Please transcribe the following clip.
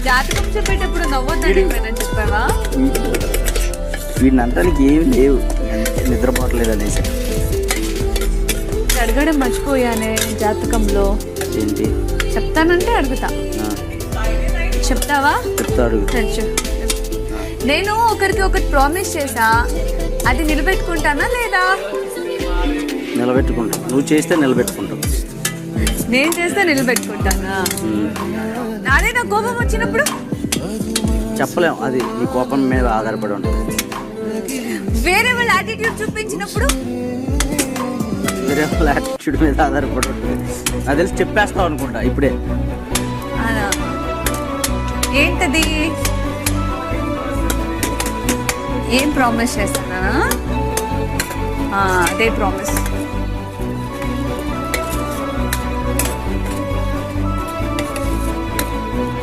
జాతకం చెప్పేటప్పుడు నవ్వొద్దని ఏమైనా చెప్పావా? వీడిని అంటానికి ఏమి లేవు, నిద్రపోవట్లేదు అనేసి. అడగడం మర్చిపోయానే జాతకంలో. ఏంటి చెప్తానంటే అడుగుతా. చెప్తావా? చెప్తా, అడుగు. నేను ఒకరికి ఒకటి ప్రామిస్ చేసా, అది నిలబెట్టుకుంటానా లేదా? నిలబెట్టుకుంటా. నువ్వు చేస్తే నిలబెట్టుకుంటావు. నేను చేస్తే నిలబెట్టుకుంటానా? అదే నా కోపం వచ్చినప్పుడు చెప్పలేం, అది నీ కోపం మీద ఆధారపడి ఉంటుంది. వేరే వాళ్ళ యాటిట్యూడ్ చూపించినప్పుడు వేరే వాళ్ళ యాటిట్యూడ్ మీద ఆధారపడి ఉంటుంది. నాకు తెలిసి చెప్పేస్తావు అనుకుంటా ఇప్పుడే. ఏంటది? ఏం ప్రామిస్ చేస్తానా? అదే ప్రామిస్.